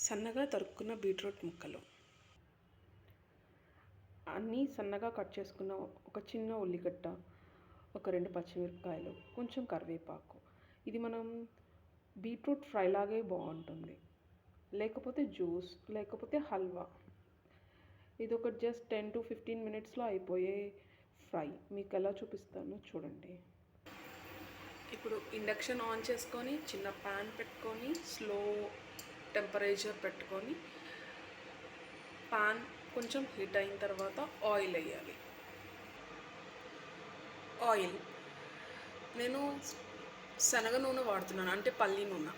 సన్నగా తరుక్కున్న బీట్రూట్ ముక్కలు, అన్నీ సన్నగా కట్ చేసుకున్న ఒక చిన్న ఉల్లిగడ్డ, ఒక 2 పచ్చిమిరపకాయలు, కొంచెం కరివేపాకు. ఇది మనం బీట్రూట్ ఫ్రై లాగే బాగుంటుంది, లేకపోతే జ్యూస్, లేకపోతే హల్వా. ఇది ఒక జస్ట్ 10 to 15 మినిట్స్లో అయిపోయే ఫ్రై. మీకు ఎలా చూపిస్తానో చూడండి. ఇప్పుడు ఇండక్షన్ ఆన్ చేసుకొని చిన్న ప్యాన్ పెట్టుకొని స్లో టెంపరేచర్ పెట్టుకొని పాన్ కొంచెం హీట్ అయిన తర్వాత ఆయిల్ వేయాలి. ఆయిల్ నేను శనగ నూనె వాడుతున్నాను, అంటే పల్లి నూనె.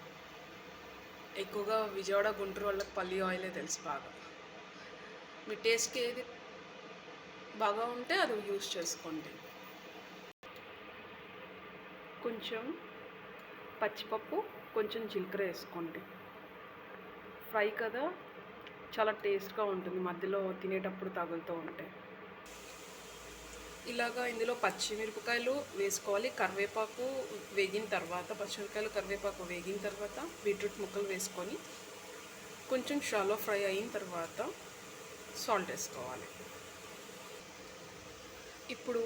ఎక్కువగా విజయవాడ గుంటూరు వాళ్ళకి పల్లి ఆయిలే తెలుసు బాగా. మీ టేస్ట్కి ఏది బాగా ఉంటే అది యూస్ చేసుకోండి. కొంచెం పచ్చిపప్పు, కొంచెం జీలకర్ర వేసుకోండి. ఫ్రై కదా, చాలా టేస్ట్గా ఉంటుంది, మధ్యలో తినేటప్పుడు తగులుతూ ఉంటాయి. ఇలాగా ఇందులో పచ్చిమిరపకాయలు వేసుకోవాలి. కరివేపాకు వేగిన తర్వాత, పచ్చిమిరపకాయలు కరివేపాకు వేగిన తర్వాత బీట్రూట్ ముక్కలు వేసుకొని కొంచెం షాలో ఫ్రై అయిన తర్వాత సాల్ట్ వేసుకోవాలి. ఇప్పుడు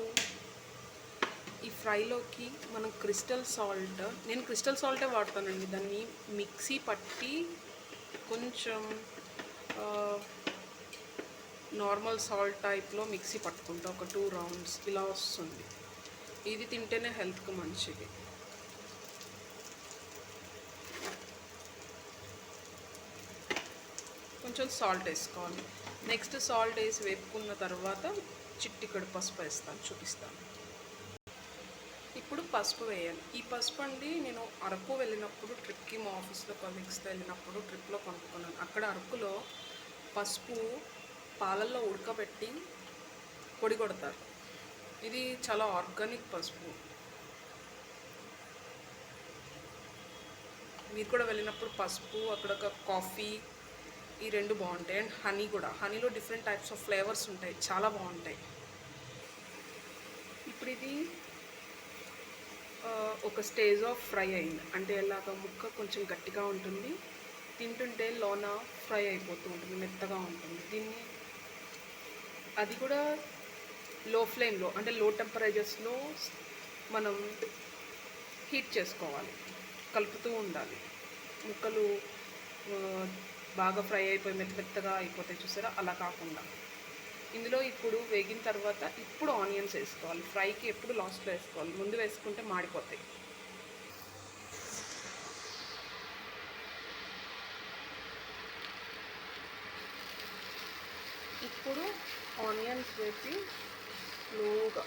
ఈ ఫ్రైలోకి మనం క్రిస్టల్ సాల్ట్, నేను క్రిస్టల్ సాల్టే వాడతానండి. దాన్ని మిక్సీ పట్టి కొంచెం నార్మల్ సాల్ట్ టైప్లో మిక్సీ పట్టుకుంటా. ఒక 2 రౌండ్స్ ఇలా వస్తుంది. ఇది తింటేనే హెల్త్కి మంచిది. కొంచెం సాల్ట్ వేసుకోవాలి. నెక్స్ట్ సాల్ట్ వేసి వేపుకున్న తర్వాత చిట్టికడు పసుపు వేస్తాను, చూపిస్తాను. ఇప్పుడు పసుపు వేయాలి. ఈ పసుపు అండి నేను అరకు వెళ్ళినప్పుడు ట్రిప్కి, మా ఆఫీస్లో కొలీగ్స్తో వెళ్ళినప్పుడు ట్రిప్లో కొనుక్కున్నాను. అక్కడ అరకులో పసుపు పాలల్లో ఉడకబెట్టి పొడి కొడతారు. ఇది చాలా ఆర్గానిక్ పసుపు. మీరు కూడా వెళ్ళినప్పుడు పసుపు, అక్కడ ఒక కాఫీ, ఈ 2 బాగుంటాయి. అండ్ హనీ కూడా, హనీలో డిఫరెంట్ టైప్స్ ఆఫ్ ఫ్లేవర్స్ ఉంటాయి, చాలా బాగుంటాయి. ఇప్పుడు ఇది ఒక స్టేజ్ ఆఫ్ ఫ్రై అయింది అంటే ఇలాగ ముక్క కొంచెం గట్టిగా ఉంటుంది, తింటుంటే లోన ఫ్రై అయిపోతూ ఉంటుంది, మెత్తగా ఉంటుంది. దీన్ని అది కూడా లో ఫ్లేమ్లో, అంటే లో టెంపరేచర్స్లో మనం హీట్ చేసుకోవాలి, కలుపుతూ ఉండాలి. ముక్కలు బాగా ఫ్రై అయిపోయి మెత్తగా అయిపోతాయి చూసారా, అలా కాకుండా. ఇందులో ఇప్పుడు వేగిన తర్వాత ఇప్పుడు ఆనియన్స్ వేసుకోవాలి. ఫ్రైకి ఎప్పుడు లాస్ట్లో వేసుకోవాలి, ముందు వేసుకుంటే మాడిపోతాయి. ఇప్పుడు ఆనియన్స్ వేసి స్లోగా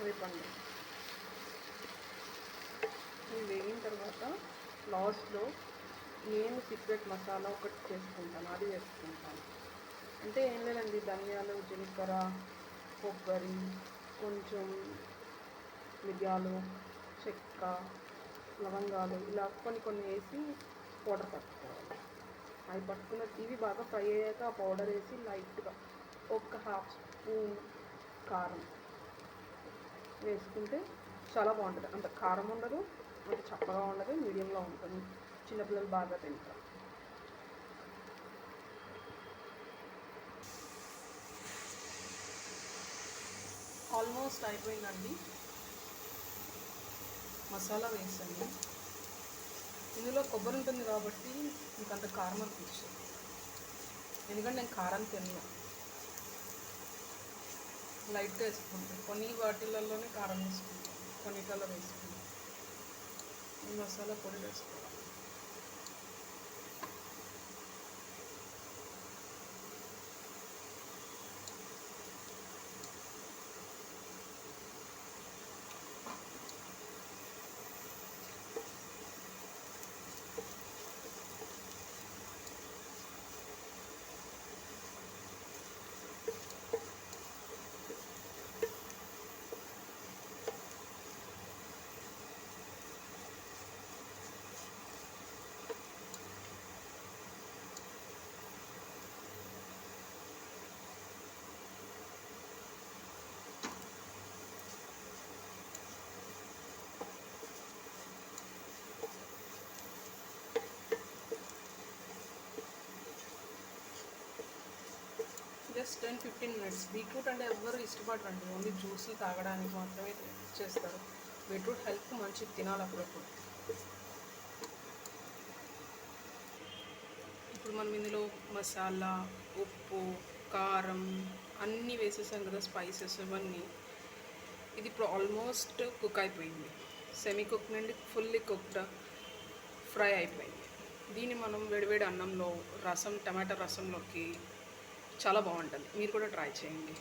వేపండి. ఇవి వేగిన తర్వాత లాస్ట్లో నేను సీక్రెట్ మసాలా ఒకటి చేసుకుంటాను, అది వేసుకుంటాను. అంటే ఏం లేదండి, ధనియాలు, జీలకర్ర, కొబ్బరి, కొంచెం మిరియాలు, చెక్క, లవంగాలు, ఇలా కొన్ని వేసి పౌడర్ పట్టుకోవాలి. అవి పట్టుకున్న ఇవి బాగా ఫ్రై అయ్యాక ఆ పౌడర్ వేసి లైట్గా ఒక 1/2 స్పూన్ కారం వేసుకుంటే చాలా బాగుంటుంది. అంత కారం ఉండదు, అంత చప్పగా ఉండదు, మీడియంలో ఉంటుంది. చిన్నపిల్లలు బాగా తింటారు. ఆల్మోస్ట్ అయిపోయిందండి. మసాలా వేసాను. ఇందులో కొబ్బరి ఉంటుంది కాబట్టి మీకు అంత కారం అనిపించదు, ఎందుకంటే నేను కారం తిన్నాను. లైట్గా వేసుకుంటాను, కొన్ని వాటిలలోనే కారం వేసుకుంటాను, కొన్నిటిలో వేసుకుంటాను. ఈ మసాలా పొడి వేసుకోవాలి. Just 10-15 minutes. బీట్రూట్ అంటే ఎవ్వరు ఇష్టపడరండి, ఓన్లీ జ్యూస్లు తాగడానికి మాత్రమే చేస్తారు. బీట్రూట్ హెల్త్ మంచిది, తినాలి అప్పుడప్పుడు. ఇప్పుడు మనం ఇందులో మసాలా, ఉప్పు, కారం అన్నీ వేసేసాం కదా, స్పైసెస్ ఇవన్నీ. ఇది ఇప్పుడు ఆల్మోస్ట్ కుక్ అయిపోయింది. సెమీ కుక్ నుండి ఫుల్లీ కుక్డ్ ఫ్రై అయిపోయింది. దీన్ని మనం వేడివేడి అన్నంలో, రసం, టమాటా రసంలోకి చాలా బాగుంటుంది. మీరు కూడా ట్రై చేయండి.